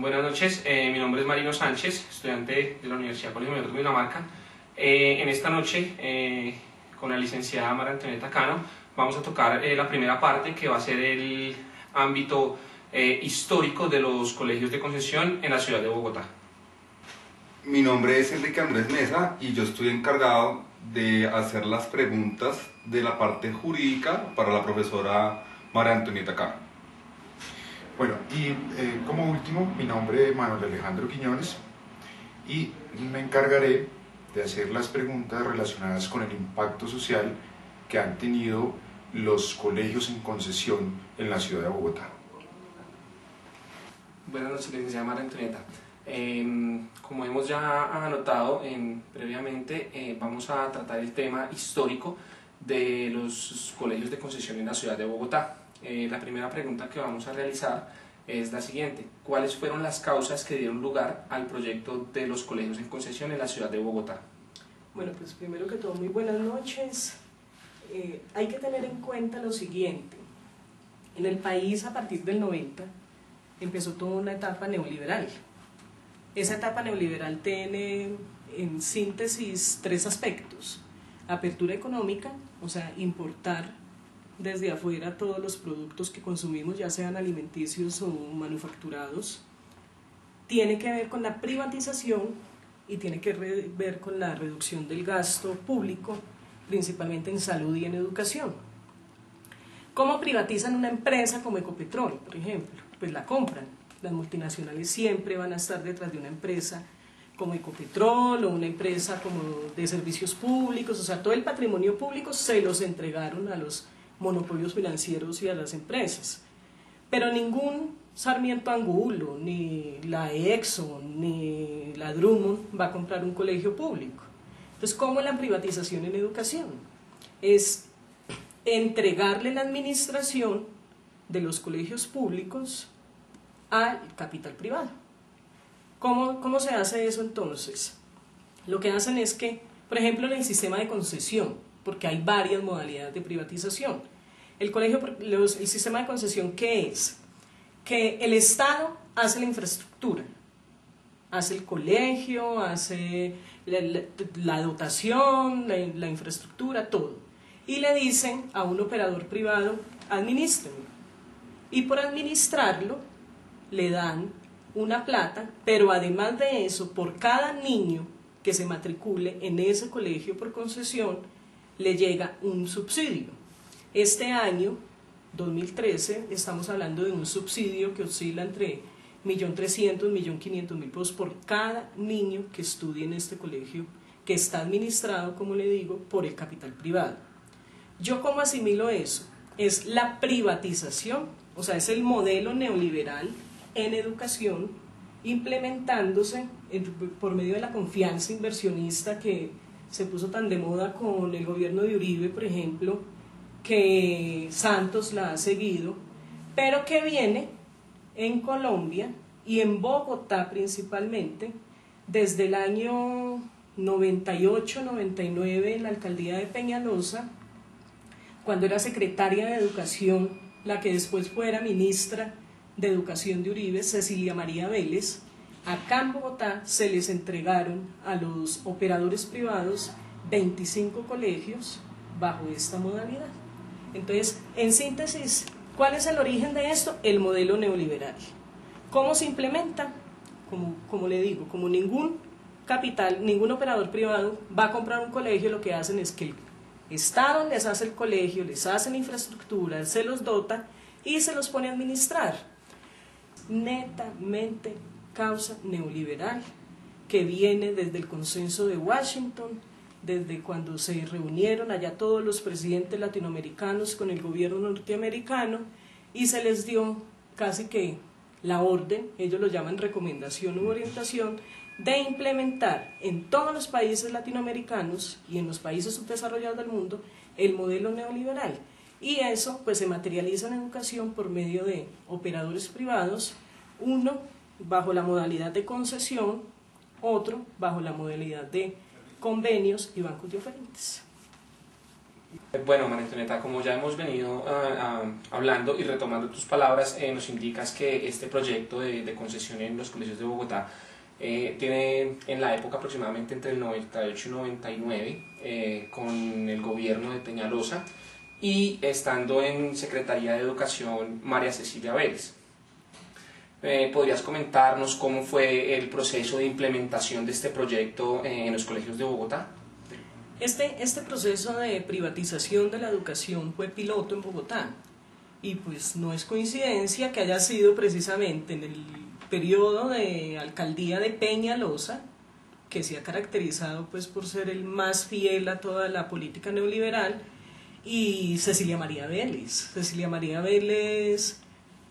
Buenas noches, mi nombre es Marino Sánchez, estudiante de la Universidad Colegio Mayor de Cundinamarca. En esta noche, con la licenciada María Antonieta Cano, vamos a tocar la primera parte, que va a ser el ámbito histórico de los colegios de concesión en la ciudad de Bogotá. Mi nombre es Enrique Andrés Mesa y yo estoy encargado de hacer las preguntas de la parte jurídica para la profesora María Antonieta Cano. Bueno, y como último, mi nombre es Manuel Alejandro Quiñones y me encargaré de hacer las preguntas relacionadas con el impacto social que han tenido los colegios en concesión en la ciudad de Bogotá. Buenas noches, licenciada María Antonieta. Como hemos ya anotado previamente, vamos a tratar el tema histórico de los colegios de concesión en la ciudad de Bogotá. La primera pregunta que vamos a realizar es la siguiente: ¿cuáles fueron las causas que dieron lugar al proyecto de los colegios en concesión en la ciudad de Bogotá? Bueno, pues primero que todo, muy buenas noches. Hay que tener en cuenta lo siguiente: en el país, a partir del 90, empezó toda una etapa neoliberal. Esa etapa neoliberal tiene, en síntesis, tres aspectos: apertura económica, o sea, importar desde afuera todos los productos que consumimos, ya sean alimenticios o manufacturados. Tiene que ver con la privatización y tiene que ver con la reducción del gasto público, principalmente en salud y en educación. ¿Cómo privatizan una empresa como Ecopetrol, por ejemplo? Pues la compran. Las multinacionales siempre van a estar detrás de una empresa como Ecopetrol o una empresa como de servicios públicos, o sea, todo el patrimonio público se los entregaron a los monopolios financieros y a las empresas. Pero ningún Sarmiento Angulo, ni la Exxon, ni la Drummond va a comprar un colegio público. Entonces, ¿cómo es la privatización en educación? Es entregarle la administración de los colegios públicos al capital privado. ¿Cómo se hace eso entonces? Lo que hacen es que, por ejemplo, en el sistema de concesión, porque hay varias modalidades de privatización, el sistema de concesión, ¿qué es? Que el Estado hace la infraestructura, hace el colegio, hace la dotación, la infraestructura, todo. Y le dicen a un operador privado: administrenlo. Y por administrarlo le dan una plata, pero además de eso, por cada niño que se matricule en ese colegio por concesión, le llega un subsidio. Este año, 2013, estamos hablando de un subsidio que oscila entre 1.300.000 y 1.500.000 pesos por cada niño que estudie en este colegio, que está administrado, como le digo, por el capital privado. ¿Yo cómo asimilo eso? Es la privatización, o sea, es el modelo neoliberal en educación implementándose por medio de la confianza inversionista que se puso tan de moda con el gobierno de Uribe, por ejemplo, que Santos la ha seguido, pero que viene en Colombia y en Bogotá principalmente desde el año 98-99 en la alcaldía de Peñalosa, cuando era secretaria de Educación, la que después fuera ministra de Educación de Uribe, Cecilia María Vélez. Acá en Bogotá se les entregaron a los operadores privados 25 colegios bajo esta modalidad. Entonces, en síntesis, ¿cuál es el origen de esto? El modelo neoliberal. ¿Cómo se implementa? Como le digo, como ningún capital, ningún operador privado va a comprar un colegio, lo que hacen es que el Estado les hace el colegio, les hace la infraestructura, se los dota y se los pone a administrar. Netamente causa neoliberal que viene desde el consenso de Washington, desde cuando se reunieron allá todos los presidentes latinoamericanos con el gobierno norteamericano y se les dio casi que la orden, ellos lo llaman recomendación u orientación, de implementar en todos los países latinoamericanos y en los países subdesarrollados del mundo el modelo neoliberal. Y eso pues se materializa en educación por medio de operadores privados, uno bajo la modalidad de concesión, otro bajo la modalidad de convenios y bancos de oferentes. Bueno, María Antonieta, como ya hemos venido hablando y retomando tus palabras, nos indicas que este proyecto de concesión en los colegios de Bogotá tiene en la época aproximadamente entre el 98 y 99 con el gobierno de Peñalosa y estando en Secretaría de Educación María Cecilia Vélez. ¿Podrías comentarnos cómo fue el proceso de implementación de este proyecto en los colegios de Bogotá? Este proceso de privatización de la educación fue piloto en Bogotá y pues no es coincidencia que haya sido precisamente en el periodo de alcaldía de Peñalosa, que se ha caracterizado pues por ser el más fiel a toda la política neoliberal, y Cecilia María Vélez. Cecilia María Vélez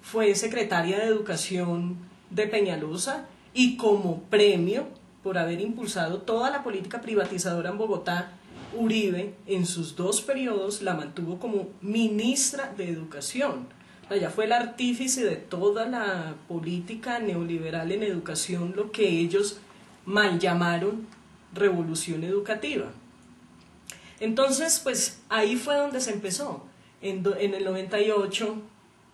fue secretaria de Educación de Peñalosa y como premio por haber impulsado toda la política privatizadora en Bogotá, Uribe en sus 2 periodos la mantuvo como ministra de Educación. Ella fue el artífice de toda la política neoliberal en educación, lo que ellos mal llamaron revolución educativa. Entonces, pues ahí fue donde se empezó. En el 98,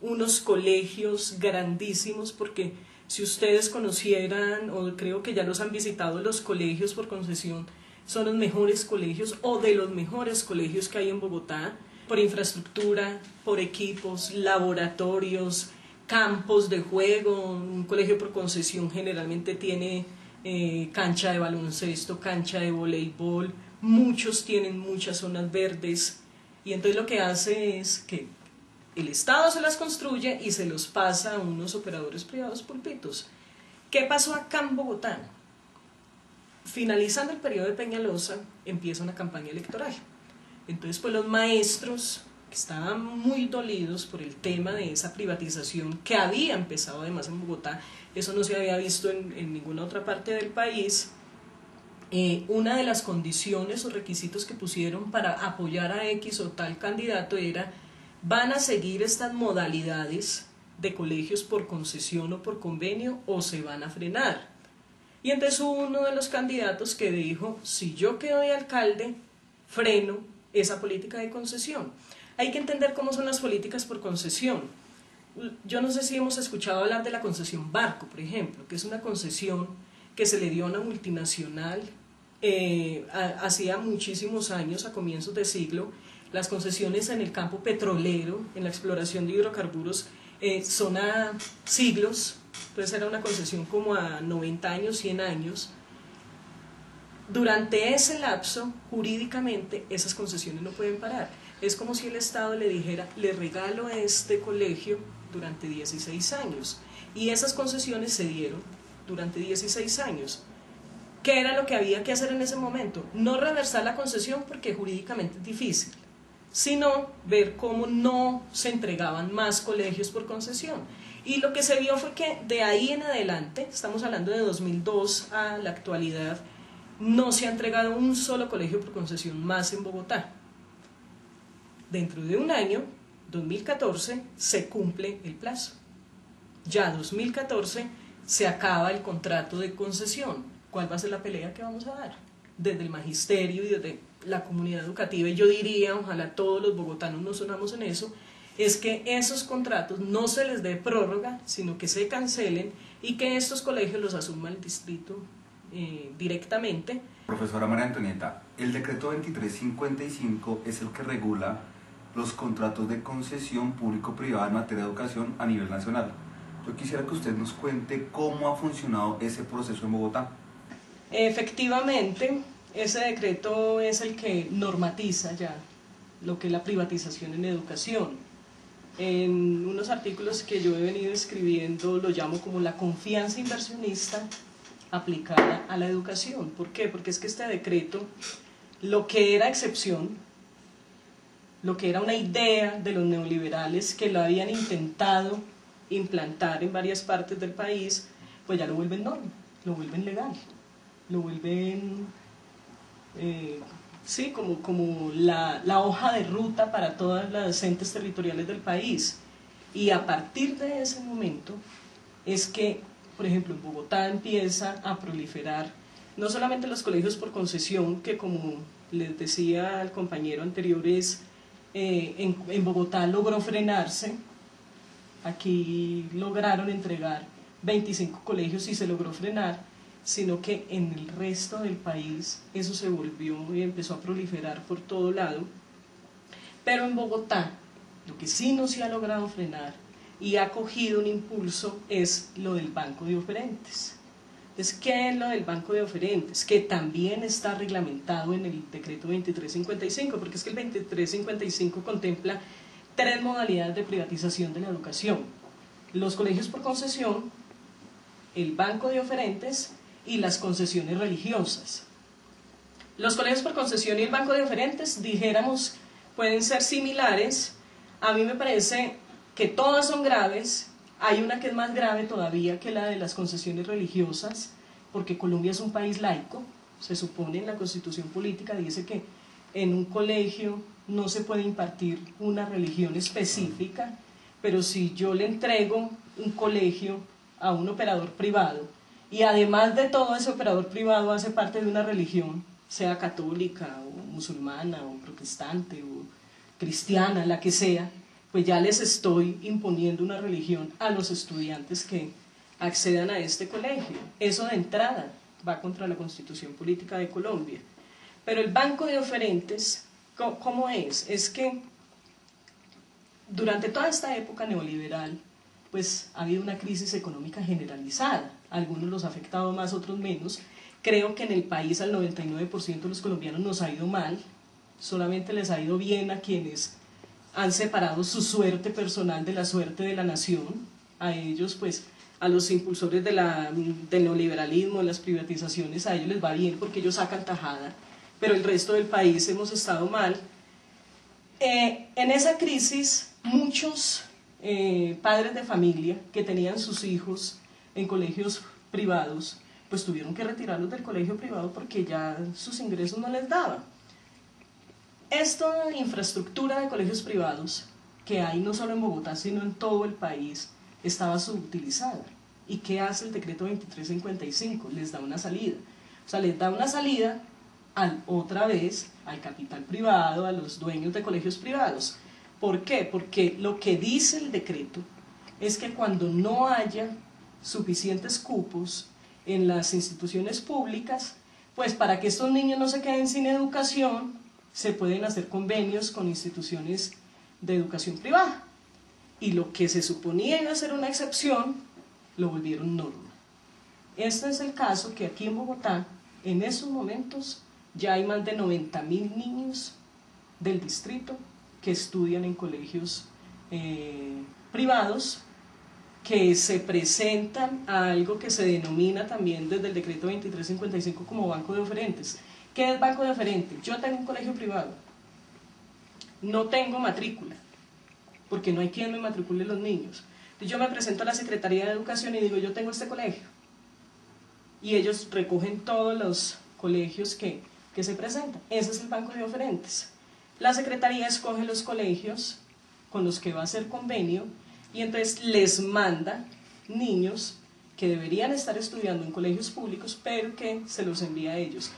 unos colegios grandísimos, porque si ustedes conocieran, o creo que ya los han visitado, los colegios por concesión son los mejores colegios o de los mejores colegios que hay en Bogotá, por infraestructura, por equipos, laboratorios, campos de juego. Un colegio por concesión generalmente tiene cancha de baloncesto, cancha de voleibol, muchos tienen muchas zonas verdes, y entonces lo que hace es que el Estado se las construye y se los pasa a unos operadores privados pulpitos. ¿Qué pasó acá en Bogotá? Finalizando el periodo de Peñalosa, empieza una campaña electoral. Entonces, pues los maestros que estaban muy dolidos por el tema de esa privatización que había empezado además en Bogotá, eso no se había visto en ninguna otra parte del país. Una de las condiciones o requisitos que pusieron para apoyar a X o tal candidato era: van a seguir estas modalidades de colegios por concesión o por convenio o se van a frenar. Y entonces hubo uno de los candidatos que dijo: si yo quedo de alcalde, freno esa política de concesión. Hay que entender cómo son las políticas por concesión. Yo no sé si hemos escuchado hablar de la concesión Barco, por ejemplo, que es una concesión que se le dio a una multinacional hacía muchísimos años, a comienzos de siglo. Las concesiones en el campo petrolero, en la exploración de hidrocarburos, son a siglos. Entonces era una concesión como a 90 años, 100 años. Durante ese lapso, jurídicamente, esas concesiones no pueden parar. Es como si el Estado le dijera: le regalo este colegio durante 16 años. Y esas concesiones se dieron durante 16 años. ¿Qué era lo que había que hacer en ese momento? No reversar la concesión, porque jurídicamente es difícil, sino ver cómo no se entregaban más colegios por concesión. Y lo que se vio fue que de ahí en adelante, estamos hablando de 2002 a la actualidad, no se ha entregado un solo colegio por concesión más en Bogotá. Dentro de un año, 2014, se cumple el plazo. Ya 2014 se acaba el contrato de concesión. ¿Cuál va a ser la pelea que vamos a dar? Desde el magisterio y desde la comunidad educativa, y yo diría, ojalá todos los bogotanos nos unamos en eso, es que esos contratos no se les dé prórroga, sino que se cancelen y que estos colegios los asuma el distrito directamente. Profesora María Antonieta, el decreto 2355 es el que regula los contratos de concesión público-privada en materia de educación a nivel nacional. Yo quisiera que usted nos cuente cómo ha funcionado ese proceso en Bogotá. Efectivamente, ese decreto es el que normatiza ya lo que es la privatización en educación. En unos artículos que yo he venido escribiendo lo llamo como la confianza inversionista aplicada a la educación. ¿Por qué? Porque es que este decreto, lo que era excepción, lo que era una idea de los neoliberales que lo habían intentado implantar en varias partes del país, pues ya lo vuelven norma, lo vuelven legal, lo vuelven sí, como la hoja de ruta para todas las entes territoriales del país. Y a partir de ese momento es que, por ejemplo, en Bogotá empieza a proliferar no solamente los colegios por concesión, que como les decía al compañero anterior, es en Bogotá logró frenarse. Aquí lograron entregar 25 colegios y se logró frenar, sino que en el resto del país eso se volvió y empezó a proliferar por todo lado. Pero en Bogotá, lo que sí no se ha logrado frenar y ha cogido un impulso es lo del banco de oferentes. Entonces, ¿qué es lo del banco de oferentes? Que también está reglamentado en el decreto 2355, porque es que el 2355 contempla 3 modalidades de privatización de la educación: los colegios por concesión, el banco de oferentes y las concesiones religiosas. Los colegios por concesión y el banco de oferentes, dijéramos, pueden ser similares. A mí me parece que todas son graves. Hay una que es más grave todavía que la de las concesiones religiosas, porque Colombia es un país laico. Se supone en la Constitución Política, dice que en un colegio no se puede impartir una religión específica, pero si yo le entrego un colegio a un operador privado, y además de todo ese operador privado hace parte de una religión, sea católica o musulmana o protestante o cristiana, la que sea, pues ya les estoy imponiendo una religión a los estudiantes que accedan a este colegio. Eso de entrada va contra la Constitución Política de Colombia. Pero el banco de oferentes, ¿cómo es? Es que durante toda esta época neoliberal, pues ha habido una crisis económica generalizada. Algunos los ha afectado más, otros menos. Creo que en el país al 99% de los colombianos nos ha ido mal. Solamente les ha ido bien a quienes han separado su suerte personal de la suerte de la nación. A ellos, pues, a los impulsores del neoliberalismo, de las privatizaciones, a ellos les va bien porque ellos sacan tajada, pero el resto del país hemos estado mal. En esa crisis, muchos padres de familia que tenían sus hijos en colegios privados, pues tuvieron que retirarlos del colegio privado porque ya sus ingresos no les daban. Esta infraestructura de colegios privados que hay no solo en Bogotá, sino en todo el país, estaba subutilizada. ¿Y qué hace el decreto 2355? Les da una salida. O sea, les da una salida otra vez al capital privado, a los dueños de colegios privados. ¿Por qué? Porque lo que dice el decreto es que cuando no haya suficientes cupos en las instituciones públicas, pues para que estos niños no se queden sin educación, se pueden hacer convenios con instituciones de educación privada. Y lo que se suponía iba a ser una excepción, lo volvieron norma. Este es el caso que aquí en Bogotá, en estos momentos, ya hay más de 90.000 niños del distrito que estudian en colegios privados, que se presentan a algo que se denomina también desde el decreto 2355 como banco de oferentes. ¿Qué es banco de oferente? Yo tengo un colegio privado, no tengo matrícula, porque no hay quien me matricule los niños. Entonces yo me presento a la Secretaría de Educación y digo, yo tengo este colegio. Y ellos recogen todos los colegios que se presentan. Ese es el banco de oferentes. La Secretaría escoge los colegios con los que va a hacer convenio y entonces les manda niños que deberían estar estudiando en colegios públicos, pero que se los envía a ellos.